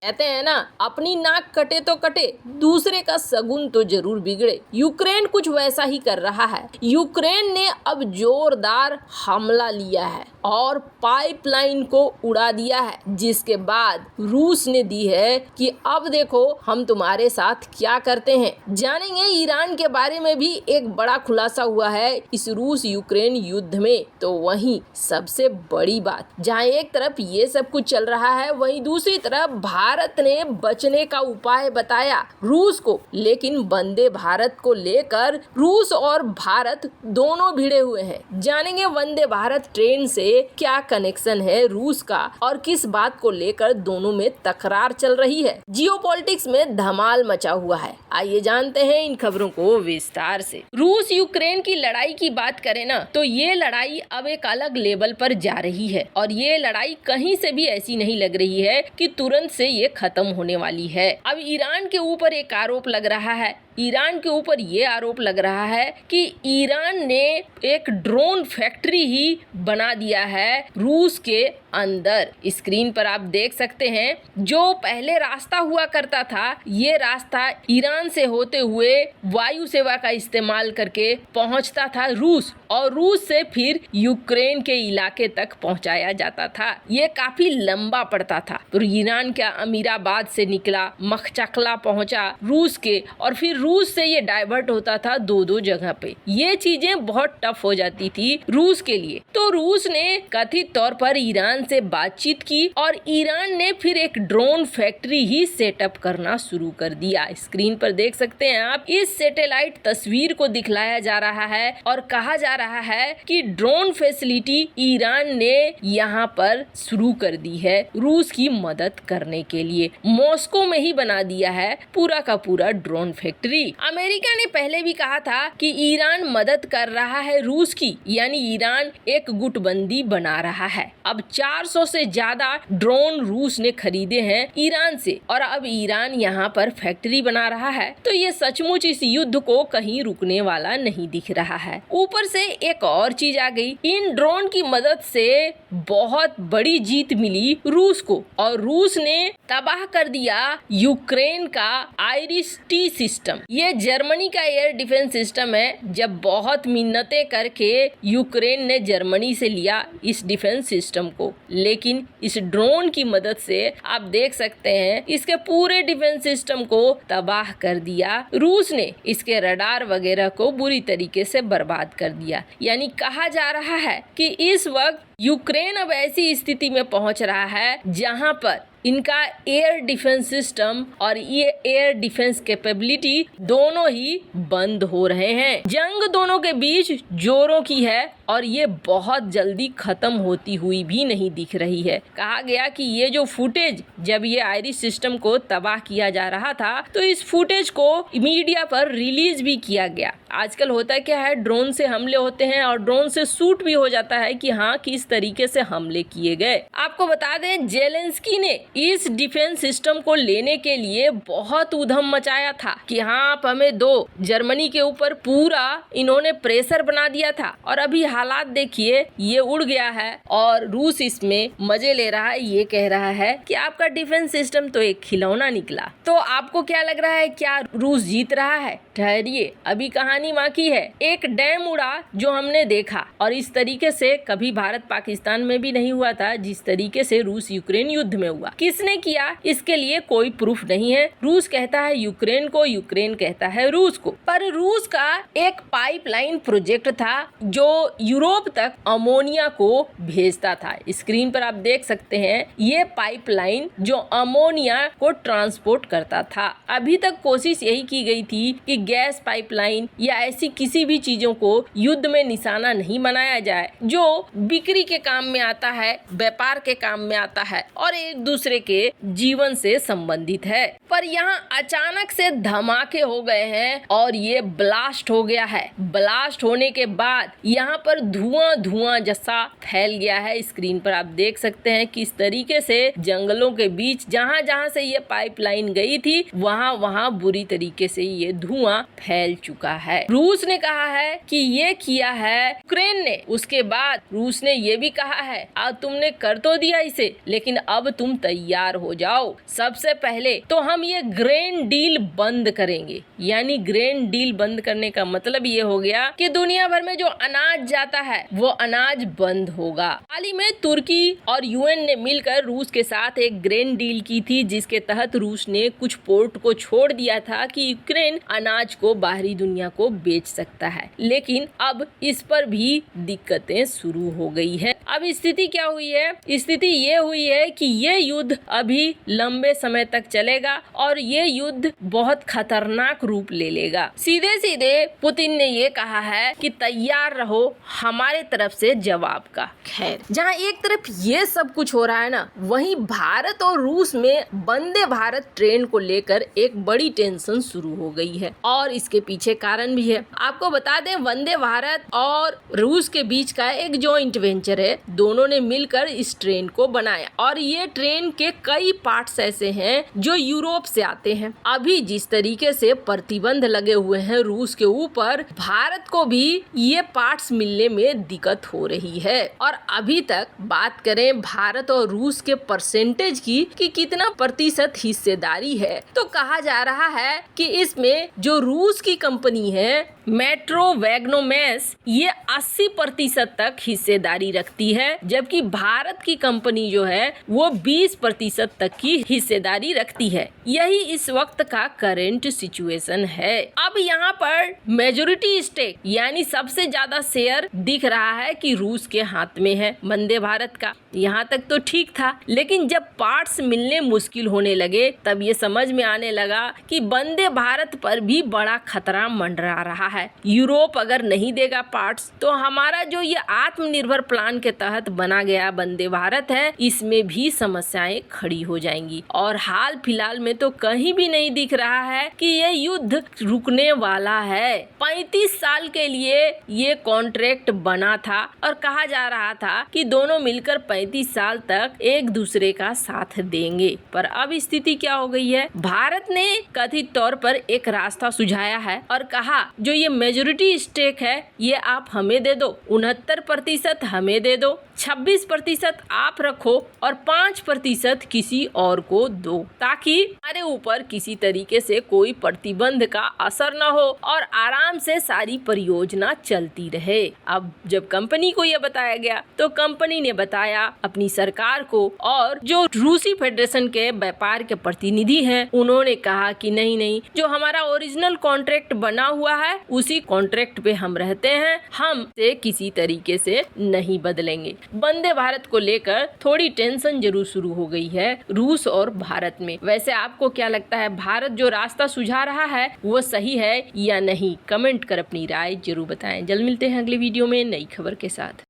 कहते हैं ना, अपनी नाक कटे तो कटे, दूसरे का सगुन तो जरूर बिगड़े। यूक्रेन कुछ वैसा ही कर रहा है। यूक्रेन ने अब जोरदार हमला लिया है और पाइपलाइन को उड़ा दिया है, जिसके बाद रूस ने दी है कि अब देखो हम तुम्हारे साथ क्या करते हैं। जानेंगे ईरान के बारे में भी एक बड़ा खुलासा हुआ है इस रूस यूक्रेन युद्ध में। तो वहीं सबसे बड़ी बात, जहां एक तरफ ये सब कुछ चल रहा है, वहीं दूसरी तरफ भारत ने बचने का उपाय बताया रूस को। लेकिन वंदे भारत को लेकर रूस और भारत दोनों भिड़े हुए हैं। जानेंगे वंदे भारत ट्रेन से क्या कनेक्शन है रूस का और किस बात को लेकर दोनों में तकरार चल रही है। जियोपॉलिटिक्स में धमाल मचा हुआ है। आइए जानते हैं इन खबरों को विस्तार से। रूस यूक्रेन की लड़ाई की बात करें ना, तो ये लड़ाई अब एक अलग लेवल पर जा रही है और ये लड़ाई कहीं से भी ऐसी नहीं लग रही है कि तुरंत से ये खत्म होने वाली है। अब ईरान के ऊपर एक आरोप लग रहा है। ईरान के ऊपर ये आरोप लग रहा है कि ईरान ने एक ड्रोन फैक्ट्री ही बना दिया है रूस के अंदर। स्क्रीन पर आप देख सकते हैं, जो पहले रास्ता हुआ करता था, ये रास्ता ईरान से होते हुए वायु सेवा का इस्तेमाल करके पहुंचता था रूस, और रूस से फिर यूक्रेन के इलाके तक पहुंचाया जाता था। ये काफी लंबा पड़ता था। तो ईरान का अमीराबाद से निकला, मखचकला पहुंचा रूस के, और फिर रूस से ये डाइवर्ट होता था दो जगह पे। ये चीजें बहुत टफ हो जाती थी रूस के लिए। तो रूस ने कथित तौर पर ईरान से बातचीत की और ईरान ने फिर एक ड्रोन फैक्ट्री ही सेटअप करना शुरू कर दिया। स्क्रीन पर देख सकते हैं आप, इस सैटेलाइट तस्वीर को दिखलाया जा रहा है और कहा जा रहा है कि ड्रोन फैसिलिटी ईरान ने यहाँ पर शुरू कर दी है रूस की मदद करने के लिए। मॉस्को में ही बना दिया है पूरा का पूरा ड्रोन फैक्ट्री। अमेरिका ने पहले भी कहा था कि ईरान मदद कर रहा है रूस की, यानी ईरान एक गुटबंदी बना रहा है। अब 400 से ज्यादा ड्रोन रूस ने खरीदे हैं ईरान से, और अब ईरान यहाँ पर फैक्ट्री बना रहा है। तो ये सचमुच इस युद्ध को कहीं रुकने वाला नहीं दिख रहा है। ऊपर से एक और चीज आ गई, इन ड्रोन की मदद से बहुत बड़ी जीत मिली रूस को, और रूस ने तबाह कर दिया यूक्रेन का आईरिस-T सिस्टम। ये जर्मनी का एयर डिफेंस सिस्टम है। जब बहुत मिन्नतें करके यूक्रेन ने जर्मनी से लिया इस डिफेंस सिस्टम को, लेकिन इस ड्रोन की मदद से आप देख सकते हैं इसके पूरे डिफेंस सिस्टम को तबाह कर दिया रूस ने। इसके रडार वगैरह को बुरी तरीके से बर्बाद कर दिया। यानी कहा जा रहा है कि इस वक्त यूक्रेन अब ऐसी स्थिति में पहुंच रहा है जहां पर इनका एयर डिफेंस सिस्टम और ये एयर डिफेंस कैपेबिलिटी दोनों ही बंद हो रहे हैं। जंग दोनों के बीच जोरों की है और ये बहुत जल्दी खत्म होती हुई भी नहीं दिख रही है। कहा गया कि ये जो फुटेज, जब ये आईरिस सिस्टम को तबाह किया जा रहा था, तो इस फुटेज को मीडिया पर रिलीज भी किया गया। आजकल होता क्या है, ड्रोन से हमले होते हैं और ड्रोन से शूट भी हो जाता है कि हाँ किस तरीके से हमले किए गए। आपको बता दें, जेलेंस्की ने इस डिफेंस सिस्टम को लेने के लिए बहुत उधम मचाया था कि हाँ आप हमें दो। जर्मनी के ऊपर पूरा इन्होंने प्रेशर बना दिया था, और अभी हालात देखिए, ये उड़ गया है और रूस इसमें मजे ले रहा है। ये कह रहा है कि आपका डिफेंस सिस्टम तो एक खिलौना निकला। तो आपको क्या लग रहा है, क्या रूस जीत रहा है? ठहरिए, अभी कहानी बाकी है। एक डैम उड़ा जो हमने देखा, और इस तरीके से कभी भारत पाकिस्तान में भी नहीं हुआ था जिस तरीके से रूस यूक्रेन युद्ध में हुआ। किसने किया, इसके लिए कोई प्रूफ नहीं है। रूस कहता है यूक्रेन को, यूक्रेन कहता है रूस को। पर रूस का एक पाइपलाइन प्रोजेक्ट था जो यूरोप तक अमोनिया को भेजता था। स्क्रीन पर आप देख सकते हैं, ये पाइपलाइन जो अमोनिया को ट्रांसपोर्ट करता था। अभी तक कोशिश यही की गई थी कि गैस पाइपलाइन या ऐसी किसी भी चीजों को युद्ध में निशाना नहीं बनाया जाए जो बिक्री के काम में आता है, व्यापार के काम में आता है और एक दूसरे के जीवन से संबंधित है। पर यहाँ अचानक से धमाके हो गए हैं और ये ब्लास्ट हो गया है। ब्लास्ट होने के बाद यहाँ पर धुआं जैसा फैल गया है। स्क्रीन पर आप देख सकते हैं किस तरीके से जंगलों के बीच जहाँ से ये पाइपलाइन गई थी वहाँ बुरी तरीके से ये धुआं धुआं फैल चुका है। रूस ने कहा है कि ये किया है यूक्रेन ने। उसके बाद रूस ने ये भी कहा है अब तुमने कर तो दिया इसे, लेकिन अब तुम तैयार हो जाओ। सबसे पहले तो हम ये ग्रेन डील बंद करेंगे। यानी ग्रेन डील बंद करने का मतलब ये हो गया कि दुनिया भर में जो अनाज जाता है वो अनाज बंद होगा। हाल ही में तुर्की और यूएन ने मिलकर रूस के साथ एक ग्रेन डील की थी, जिसके तहत रूस ने कुछ पोर्ट को छोड़ दिया था कि यूक्रेन अनाज को बाहरी दुनिया को बेच सकता है। लेकिन अब इस पर भी दिक्कतें शुरू हो गई है। अब स्थिति क्या हुई है? स्थिति ये हुई है कि ये युद्ध अभी लंबे समय तक चलेगा और ये युद्ध बहुत खतरनाक रूप ले लेगा। सीधे सीधे पुतिन ने ये कहा है कि तैयार रहो हमारे तरफ से जवाब का। खैर, जहाँ एक तरफ ये सब कुछ हो रहा है ना, वहीं भारत और रूस में वंदे भारत ट्रेन को लेकर एक बड़ी टेंशन शुरू हो गई है और इसके पीछे कारण भी है। आपको बता दें, वंदे भारत और रूस के बीच का एक जॉइंट वेंचर है। दोनों ने मिलकर इस ट्रेन को बनाया और ये ट्रेन के कई पार्ट्स ऐसे हैं जो यूरोप से आते हैं। अभी जिस तरीके से प्रतिबंध लगे हुए हैं रूस के ऊपर, भारत को भी ये पार्ट्स मिलने में दिक्कत हो रही है। और अभी तक बात करें भारत और रूस के परसेंटेज की कि कितना प्रतिशत हिस्सेदारी है, तो कहा जा रहा है कि इसमें जो रूस की कंपनी है मेट्रो वैगनोमेस, ये 80% तक हिस्सेदारी रखती है, जबकि भारत की कंपनी जो है वो 20% तक की हिस्सेदारी रखती है। यही इस वक्त का करंट सिचुएशन है। अब यहाँ पर मेजोरिटी स्टेक यानी सबसे ज्यादा शेयर दिख रहा है कि रूस के हाथ में है वंदे भारत का। यहाँ तक तो ठीक था, लेकिन जब पार्ट्स मिलने मुश्किल होने लगे तब ये समझ में आने लगा कि वंदे भारत पर भी बड़ा खतरा मंडरा रहा है। यूरोप अगर नहीं देगा पार्ट्स तो हमारा जो ये आत्मनिर्भर प्लान के तहत बना गया वंदे भारत है, इसमें भी समस्याएं खड़ी हो जाएंगी। और हाल फिलहाल में तो कहीं भी नहीं दिख रहा है कि ये युद्ध रुकने वाला है। 35 साल के लिए ये कॉन्ट्रैक्ट बना था और कहा जा रहा था कि दोनों मिलकर 35 साल तक एक दूसरे का साथ देंगे। पर अब स्थिति क्या हो गई है? भारत ने कथित तौर पर एक रास्ता सुझाया है और कहा जो ये मेजोरिटी स्टेक है ये आप हमें दे दो, 69% हमें दे दो, 26% आप रखो और 5% किसी और को दो, ताकि हमारे ऊपर किसी तरीके से कोई प्रतिबंध का असर न हो और आराम से सारी परियोजना चलती रहे। अब जब कंपनी को यह बताया गया तो कंपनी ने बताया अपनी सरकार को, और जो रूसी फेडरेशन के व्यापार के प्रतिनिधि हैं उन्होंने कहा कि नहीं, जो हमारा ओरिजिनल कॉन्ट्रैक्ट बना हुआ है उसी कॉन्ट्रैक्ट पे हम रहते हैं, हम से किसी तरीके से नहीं बदलेंगे। वंदे भारत को लेकर थोड़ी टेंशन जरूर शुरू हो गई है रूस और भारत में। वैसे आपको क्या लगता है, भारत जो रास्ता सुझा रहा है वो सही है या नहीं? कमेंट कर अपनी राय जरूर बताएं। जल्द मिलते हैं अगले वीडियो में नई खबर के साथ।